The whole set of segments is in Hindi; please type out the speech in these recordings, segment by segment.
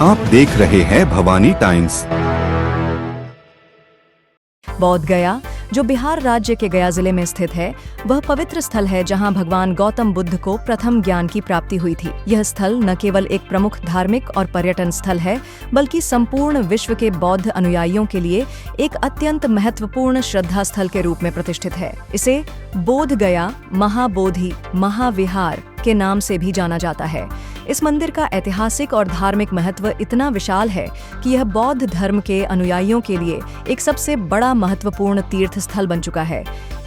आप देख रहे हैं भवानी टाइम्स। बोध गया, जो बिहार राज्य के गया जिले में स्थित है, वह पवित्र स्थल है जहां भगवान गौतम बुद्ध को प्रथम ज्ञान की प्राप्ति हुई थी। यह स्थल न केवल एक प्रमुख धार्मिक और पर्यटन स्थल है, बल्कि संपूर्ण विश्व के बौद्ध अनुयायियों के लिए एक अत्यंत महत्वपूर्ण श्रद्धा स्थल के रूप में प्रतिष्ठित है। इसे बोध गया महाबोधि महाविहार के नाम से भी जाना जाता है। इस मंदिर का ऐतिहासिक और धार्मिक महत्व इतना विशाल है कि यह बौद्ध धर्म के अनुयायियों के लिए एक सबसे बड़ा महत्वपूर्ण तीर्थ स्थल बन चुका है।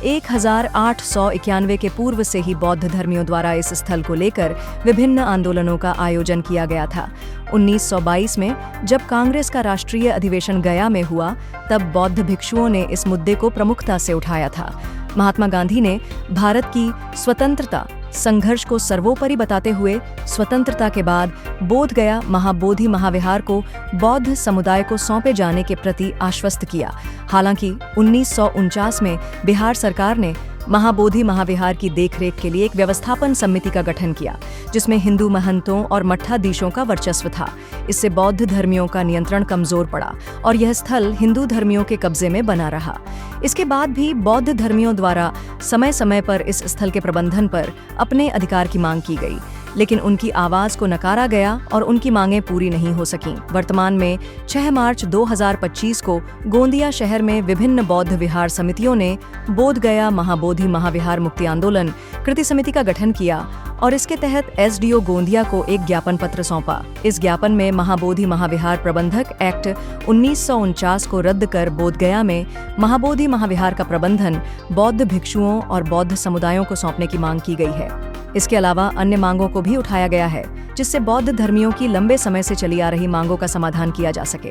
1891 के पूर्व से ही बौद्ध धर्मियों द्वारा इस स्थल को लेकर विभिन्न आंदोलनों का आयोजन किया गया था। 1922 में जब कांग्रेस का राष्ट्रीय अधिवेशन गया में हुआ, तब बौद्ध भिक्षुओं ने इस मुद्दे को प्रमुखता से उठाया था। महात्मा गांधी ने भारत की स्वतंत्रता संघर्ष को सर्वोपरि बताते हुए स्वतंत्रता के बाद बोध गया महाबोधि महाविहार को बौद्ध समुदाय को सौंपे जाने के प्रति आश्वस्त किया। हालांकि 1949 में बिहार सरकार ने महाबोधि महाविहार की देखरेख के लिए एक व्यवस्थापन समिति का गठन किया, जिसमें हिंदू महंतों और मठाधीशों का वर्चस्व था। इससे बौद्ध धर्मियों का नियंत्रण कमजोर पड़ा और यह स्थल हिंदू धर्मियों के कब्जे में बना रहा। इसके बाद भी बौद्ध धर्मियों द्वारा समय समय पर इस स्थल के प्रबंधन पर अपने अधिकार की मांग की गई, लेकिन उनकी आवाज को नकारा गया और उनकी मांगें पूरी नहीं हो सकीं। वर्तमान में 6 मार्च 2025 को गोंदिया शहर में विभिन्न बौद्ध विहार समितियों ने बोध गया महाबोधि महाविहार मुक्ति आंदोलन कृति समिति का गठन किया और इसके तहत एसडीओ गोंदिया को एक ज्ञापन पत्र सौंपा। इस ज्ञापन में महाबोधि महाविहार प्रबंधक एक्ट 1949 को रद्द कर बोध गया में महाबोधि महाविहार का प्रबंधन बौद्ध भिक्षुओं और बौद्ध समुदायों को सौंपने की मांग की गई है। इसके अलावा अन्य मांगों को भी उठाया गया है, जिससे बौद्ध धर्मियों की लंबे समय से चली आ रही मांगों का समाधान किया जा सके।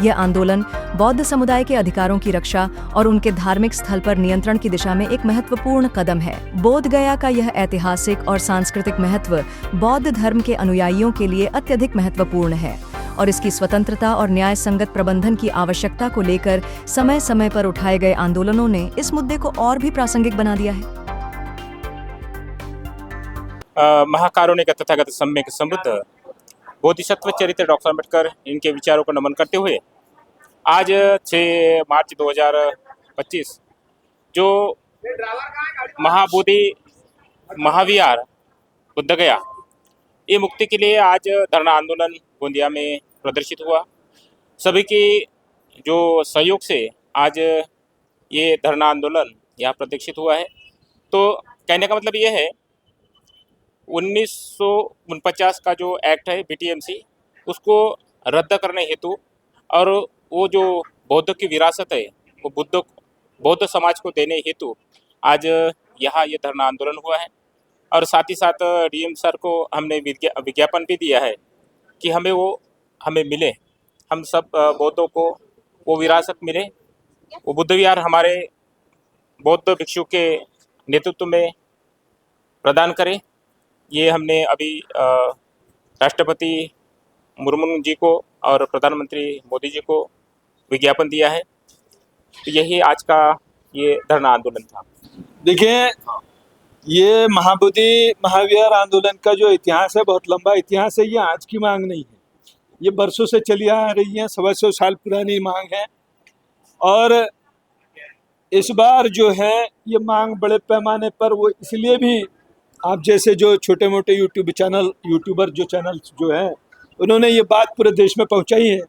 यह आंदोलन बौद्ध समुदाय के अधिकारों की रक्षा और उनके धार्मिक स्थल पर नियंत्रण की दिशा में एक महत्वपूर्ण कदम है। बोध गया का यह ऐतिहासिक और सांस्कृतिक महत्व बौद्ध धर्म के अनुयायियों के लिए अत्यधिक महत्वपूर्ण है और इसकी स्वतंत्रता और न्याय संगत प्रबंधन की आवश्यकता को लेकर समय समय पर उठाए गए आंदोलनों ने इस मुद्दे को और भी प्रासंगिक बना दिया है। महाकारुणिक तथागत सम्यक संबुद्ध बोधिसत्व चरित्र डॉक्टर अम्बेडकर, इनके विचारों को नमन करते हुए आज 6 मार्च 2025 जो महाबोधि महाविहार बुद्ध गया, ये मुक्ति के लिए आज धरना आंदोलन गोंदिया में प्रदर्शित हुआ। सभी की जो सहयोग से आज ये धरना आंदोलन यहाँ प्रदर्शित हुआ है। तो कहने का मतलब ये है 1949 का जो एक्ट है बीटीएमसी, उसको रद्द करने हेतु और वो जो बौद्ध की विरासत है वो बौद्ध समाज को देने हेतु आज यहाँ ये धरना आंदोलन हुआ है। और साथ ही साथ डीएम सर को हमने विज्ञापन भी दिया है कि हमें मिले, हम सब बौद्धों को वो विरासत मिले, वो बुद्ध विहार हमारे बौद्ध भिक्षु के नेतृत्व में प्रदान करें। ये हमने अभी राष्ट्रपति मुर्मू जी को और प्रधानमंत्री मोदी जी को विज्ञापन दिया है। तो यही आज का ये धरना आंदोलन था। देखिए, ये महाबोधि महाविहार आंदोलन का जो इतिहास है, बहुत लंबा इतिहास है। ये आज की मांग नहीं है, ये बरसों से चली आ रही है, 125 साल पुरानी मांग है। और इस बार जो है ये मांग बड़े पैमाने पर, वो इसलिए भी आप जैसे जो छोटे मोटे यूट्यूबर जो चैनल जो है, उन्होंने ये बात पूरे देश में पहुंचाई है।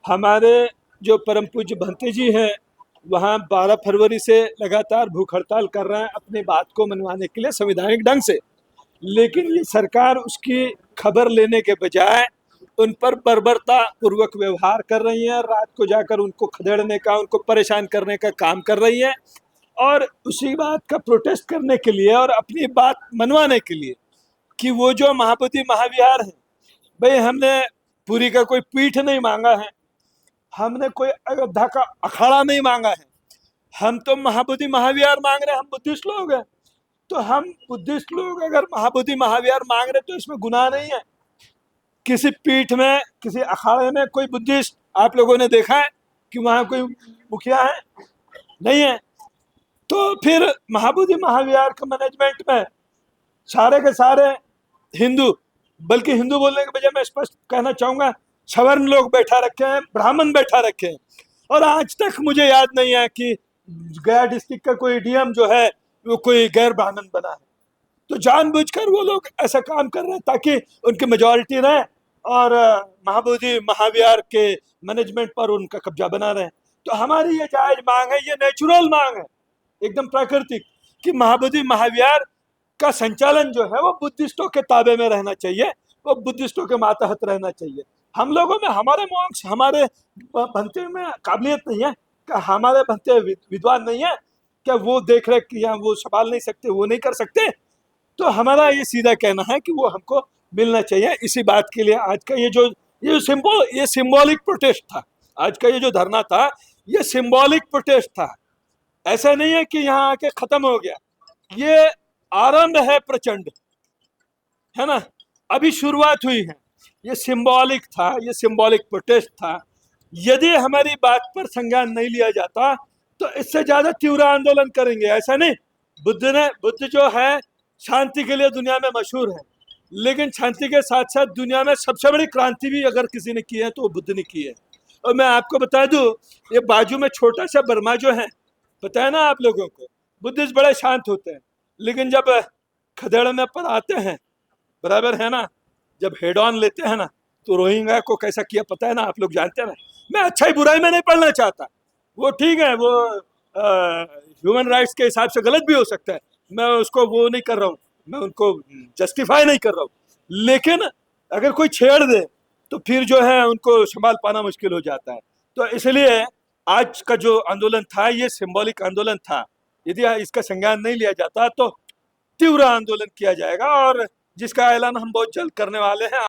हमारे जो परम पूज्य भंते जी हैं, वहाँ 12 फरवरी से लगातार भूख हड़ताल कर रहे हैं अपनी बात को मनवाने के लिए संवैधानिक ढंग से, लेकिन ये सरकार उसकी खबर लेने के बजाय उन पर बर्बरता पूर्वक व्यवहार कर रही है। रात को जाकर उनको खदेड़ने का, उनको परेशान करने का काम कर रही है और उसी बात का प्रोटेस्ट करने के लिए और अपनी बात मनवाने के लिए कि वो जो महाबोधि महाविहार है, भाई हमने पुरी का कोई पीठ नहीं मांगा है, हमने कोई अयोध्या का अखाड़ा नहीं मांगा है, हम तो महाबोधि महाविहार मांग रहे हैं। हम बुद्धिस्ट लोग हैं, तो हम बुद्धिस्ट लोग अगर महाबोधि महाविहार मांग रहे तो इसमें गुनाह नहीं है। किसी पीठ में, किसी अखाड़े में कोई बुद्धिस्ट आप लोगों ने देखा है कि वहाँ कोई मुखिया है? नहीं है। तो फिर महाबोधि महाविहार के मैनेजमेंट में सारे के सारे हिंदू, बल्कि हिंदू बोलने के बजाय मैं स्पष्ट कहना चाहूँगा सवर्ण लोग बैठा रखे हैं, ब्राह्मण बैठा रखे हैं, और आज तक मुझे याद नहीं है कि गया डिस्ट्रिक्ट का कोई डीएम जो है वो कोई गैर ब्राह्मण बना है। तो जानबूझकर वो लोग ऐसा काम कर रहे हैं ताकि उनकी मेजॉरिटी रहे और महाबोधि महाविहार के मैनेजमेंट पर उनका कब्जा बना रहे हैं। तो हमारी ये जायज मांग है, ये नेचुरल मांग है, एकदम प्राकृतिक, कि महाबोधि महाविहार का संचालन जो है वो बुद्धिस्टों के ताबे में रहना चाहिए, वो बुद्धिस्टों के मातहत रहना चाहिए। हम लोगों में, हमारे मॉन्क्स, हमारे भंते में काबिलियत नहीं है, क्या हमारे भंते विद्वान नहीं है, क्या वो देख रेख या वो संभाल नहीं सकते, वो नहीं कर सकते? तो हमारा ये सीधा कहना है कि वो हमको मिलना चाहिए। इसी बात के लिए आज का ये सिंबॉलिक प्रोटेस्ट था, आज का ये जो धरना था ये सिंबॉलिक प्रोटेस्ट था। ऐसा नहीं है कि यहाँ आके खत्म हो गया, ये आरंभ है प्रचंड, है ना, अभी शुरुआत हुई है। ये सिंबॉलिक था, ये सिंबॉलिक प्रोटेस्ट था। यदि हमारी बात पर संज्ञान नहीं लिया जाता तो इससे ज्यादा तीव्र आंदोलन करेंगे। ऐसा नहीं, बुद्ध जो है शांति के लिए दुनिया में मशहूर है, लेकिन शांति के साथ साथ दुनिया में सबसे बड़ी क्रांति भी अगर किसी ने की है तो वो बुद्ध ने की है। और मैं आपको बता दूं, ये बाजू में छोटा सा बर्मा जो है, पता है ना आप लोगों को, बुद्धिस्ट बड़े शांत होते हैं, लेकिन जब खदेड़ में पर आते हैं, बराबर है ना, जब हेड ऑन लेते हैं ना, तो रोहिंग्या को कैसा किया पता है ना, आप लोग जानते हैं ना। मैं अच्छाई बुराई में नहीं पढ़ना चाहता, वो ठीक है, वो ह्यूमन राइट्स के हिसाब से गलत भी हो सकता है, मैं उसको वो नहीं कर रहा हूँ, मैं उनको जस्टिफाई नहीं कर रहा हूँ, लेकिन अगर कोई छेड़ दे तो फिर जो है उनको संभाल पाना मुश्किल हो जाता है। तो इसलिए आज का जो आंदोलन था ये सिंबॉलिक आंदोलन था। यदि इसका संज्ञान नहीं लिया जाता तो तीव्र आंदोलन किया जाएगा, और जिसका ऐलान हम बहुत जल्द करने वाले हैं।